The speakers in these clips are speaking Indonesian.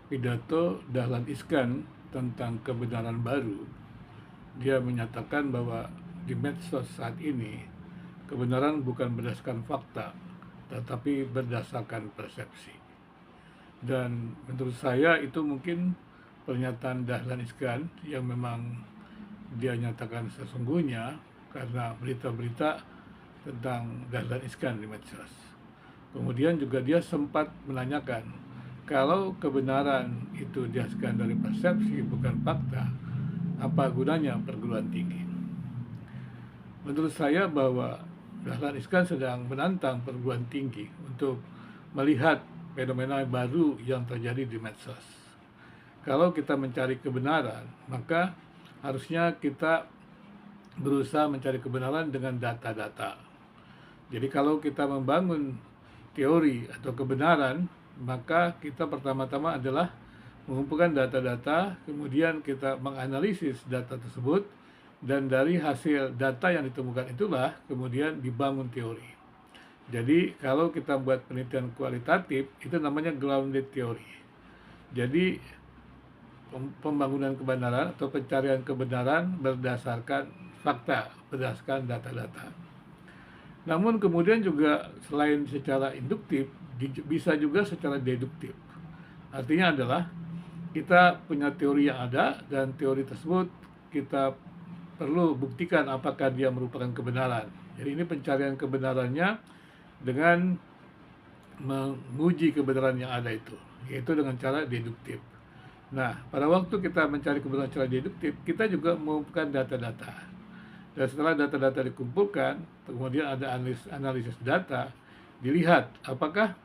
pidato Dahlan Iskan tentang kebenaran baru. Dia menyatakan bahwa di medsos saat ini kebenaran bukan berdasarkan fakta, tetapi berdasarkan persepsi. Dan menurut saya itu mungkin pernyataan Dahlan Iskan yang memang dia nyatakan sesungguhnya karena berita-berita tentang Dahlan Iskan di medsos. Kemudian juga dia sempat menanyakan, kalau kebenaran itu dihasilkan dari persepsi bukan fakta, apa gunanya perguruan tinggi? Menurut saya bahwa Dahlan Iskan sedang menantang perguruan tinggi untuk melihat fenomena baru yang terjadi di medsos. Kalau kita mencari kebenaran, maka harusnya kita berusaha mencari kebenaran dengan data-data. Jadi kalau kita membangun teori atau kebenaran, maka kita pertama-tama adalah mengumpulkan data-data, kemudian kita menganalisis data tersebut, dan dari hasil data yang ditemukan itulah kemudian dibangun teori. Jadi kalau kita buat penelitian kualitatif, itu namanya grounded theory. Jadi pembangunan kebenaran atau pencarian kebenaran berdasarkan fakta, berdasarkan data-data. Namun kemudian juga selain secara induktif, bisa juga secara deduktif. Artinya adalah kita punya teori yang ada dan teori tersebut kita perlu buktikan apakah dia merupakan kebenaran. Jadi ini pencarian kebenarannya dengan menguji kebenaran yang ada itu, yaitu dengan cara deduktif. Nah, pada waktu kita mencari kebenaran secara deduktif, kita juga mengumpulkan data-data. Dan setelah data-data dikumpulkan, kemudian ada analisis data, dilihat apakah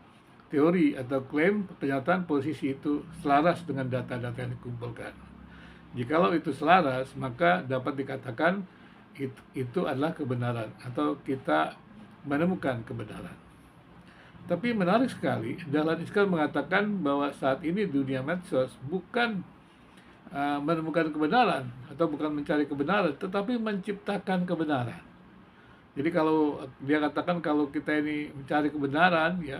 teori atau klaim pernyataan posisi itu selaras dengan data-data yang dikumpulkan. Jikalau itu selaras, maka dapat dikatakan itu adalah kebenaran atau kita menemukan kebenaran. Tapi menarik sekali, Dahlan Iskan mengatakan bahwa saat ini dunia medsos bukan menemukan kebenaran atau bukan mencari kebenaran, tetapi menciptakan kebenaran. Jadi kalau dia katakan kalau kita ini mencari kebenaran, ya,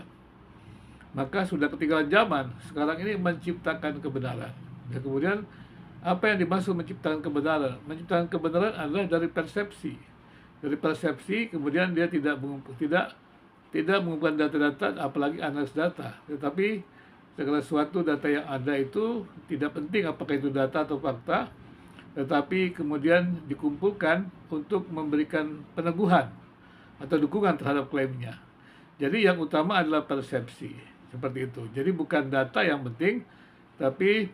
maka sudah ketinggalan zaman. Sekarang ini menciptakan kebenaran. Dan kemudian apa yang dimaksud menciptakan kebenaran? Menciptakan kebenaran adalah dari persepsi. Dari persepsi, kemudian dia tidak mengumpulkan data-data, apalagi analis data. Tetapi segala sesuatu data yang ada itu tidak penting apakah itu data atau fakta, tetapi kemudian dikumpulkan untuk memberikan peneguhan atau dukungan terhadap klaimnya. Jadi yang utama adalah persepsi, seperti itu. Jadi bukan data yang penting, tapi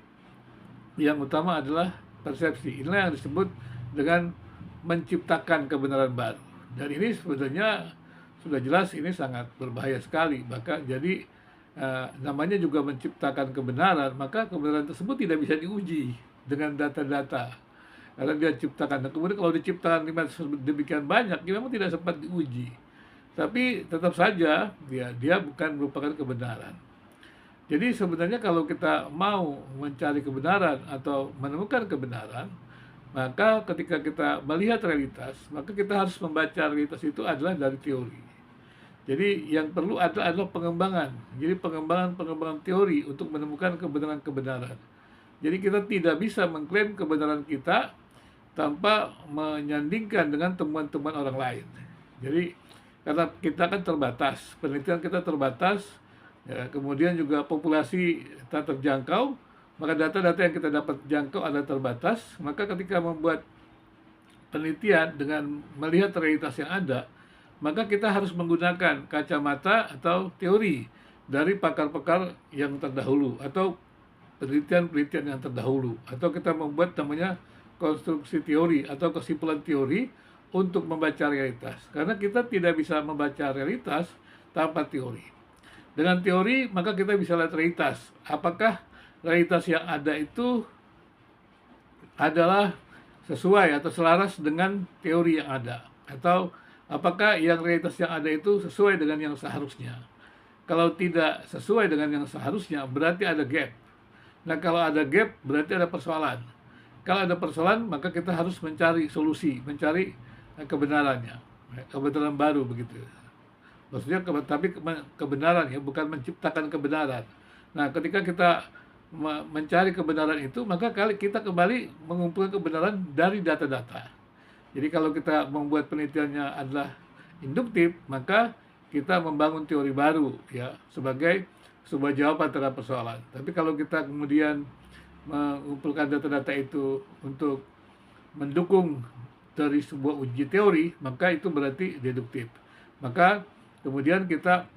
yang utama adalah persepsi. Inilah yang disebut dengan menciptakan kebenaran baru. Dan ini sebenarnya sudah jelas ini sangat berbahaya sekali. Maka jadi namanya juga menciptakan kebenaran, maka kebenaran tersebut tidak bisa diuji dengan data-data. Karena dia ciptakan. Dan kemudian kalau diciptakan demikian banyak, dia memang tidak sempat diuji. Tapi tetap saja dia bukan merupakan kebenaran. Jadi sebenarnya kalau kita mau mencari kebenaran atau menemukan kebenaran, maka ketika kita melihat realitas, maka kita harus membaca realitas itu adalah dari teori. Jadi yang perlu adalah pengembangan. Jadi pengembangan teori untuk menemukan kebenaran-kebenaran. Jadi kita tidak bisa mengklaim kebenaran kita tanpa menyandingkan dengan temuan-temuan orang lain. Jadi karena kita kan terbatas, penelitian kita terbatas, ya, kemudian juga populasi tak terjangkau, maka data-data yang kita dapat jangkau adalah terbatas. Maka ketika membuat penelitian dengan melihat realitas yang ada, maka kita harus menggunakan kacamata atau teori dari pakar-pakar yang terdahulu atau penelitian-penelitian yang terdahulu, atau kita membuat namanya konstruksi teori atau kesimpulan teori untuk membaca realitas, karena kita tidak bisa membaca realitas tanpa teori. Dengan teori maka kita bisa lihat realitas, apakah realitas yang ada itu adalah sesuai atau selaras dengan teori yang ada, atau apakah yang realitas yang ada itu sesuai dengan yang seharusnya. Kalau tidak sesuai dengan yang seharusnya, berarti ada gap. Nah, kalau ada gap, berarti ada persoalan. Kalau ada persoalan, maka kita harus mencari solusi, mencari kebenarannya, kebenaran baru begitu. Maksudnya, tapi kebenaran ya, bukan menciptakan kebenaran. Nah, ketika kita mencari kebenaran itu, maka kali kita kembali mengumpulkan kebenaran dari data-data. Jadi kalau kita membuat penelitiannya adalah induktif, maka kita membangun teori baru ya sebagai sebuah jawaban terhadap persoalan. Tapi kalau kita kemudian mengumpulkan data-data itu untuk mendukung dari sebuah uji teori, maka itu berarti deduktif. Maka kemudian kita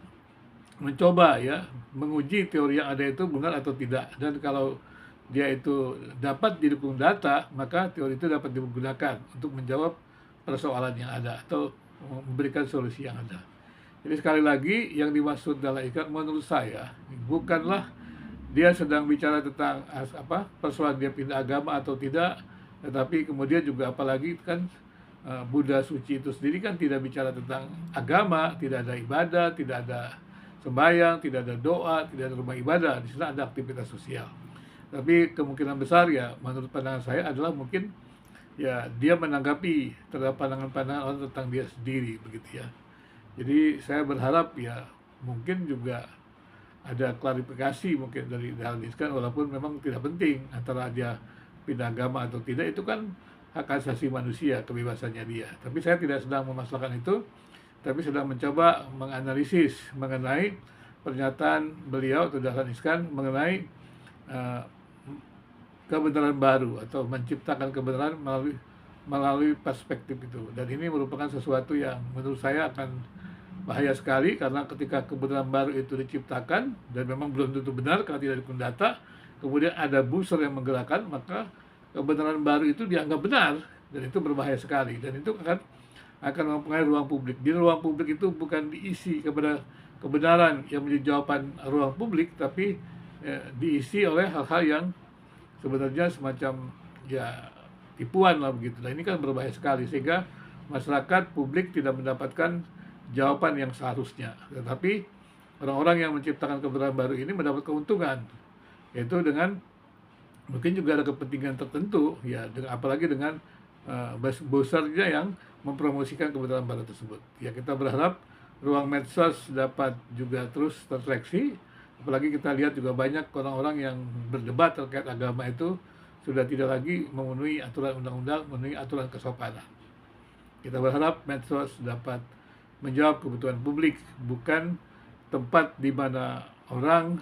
mencoba ya menguji teori yang ada itu benar atau tidak, dan kalau dia itu dapat didukung data, maka teori itu dapat digunakan untuk menjawab persoalan yang ada atau memberikan solusi yang ada. Jadi sekali lagi yang dimaksud dalam ikat menurut saya bukanlah dia sedang bicara tentang persoalan dia pindah agama atau tidak, tetapi kemudian juga apalagi kan Buddha suci itu sendiri kan tidak bicara tentang agama, tidak ada ibadah, tidak ada sembahyang, tidak ada doa, tidak ada rumah ibadah, di sana ada aktivitas sosial. Tapi kemungkinan besar ya menurut pandangan saya adalah mungkin ya dia menanggapi terhadap pandangan-pandangan orang tentang dia sendiri begitu ya. Jadi saya berharap ya mungkin juga ada klarifikasi mungkin dari hal ini kan, walaupun memang tidak penting antara dia pindah agama atau tidak, itu kan hak asasi manusia, kebebasannya dia. Tapi saya tidak sedang memasalahkan itu, tapi sedang mencoba menganalisis mengenai pernyataan beliau atau Dahlan Iskan mengenai kebenaran baru atau menciptakan kebenaran melalui perspektif itu. Dan ini merupakan sesuatu yang menurut saya akan bahaya sekali, karena ketika kebenaran baru itu diciptakan dan memang belum tentu benar karena tidak didukung data, kemudian ada booster yang menggerakkan, maka kebenaran baru itu dianggap benar, dan itu berbahaya sekali, dan itu akan mempengaruhi ruang publik. Di ruang publik itu bukan diisi kepada kebenaran yang menjadi jawaban ruang publik, tapi diisi oleh hal-hal yang sebenarnya semacam ya tipuan lah begitu. Nah ini kan berbahaya sekali, sehingga masyarakat publik tidak mendapatkan jawaban yang seharusnya. Tetapi orang-orang yang menciptakan kebenaran baru ini mendapat keuntungan, yaitu dengan mungkin juga ada kepentingan tertentu ya, apalagi dengan buzzer-nya yang mempromosikan kebenaran baru tersebut. Ya kita berharap ruang medsos dapat juga terus terseleksi. Apalagi kita lihat juga banyak orang-orang yang berdebat terkait agama itu sudah tidak lagi memenuhi aturan undang-undang, memenuhi aturan kesopanan. Kita berharap medsos dapat menjawab kebutuhan publik, bukan tempat di mana orang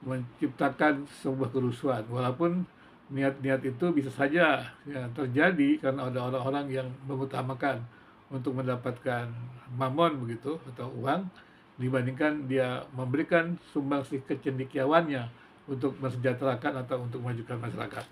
menciptakan sebuah kerusuhan. Walaupun niat-niat itu bisa saja ya, terjadi karena ada orang-orang yang mengutamakan untuk mendapatkan mamon begitu atau uang, dibandingkan dia memberikan sumbangsih kecendekiawannya untuk mensejahterakan atau untuk memajukan masyarakat.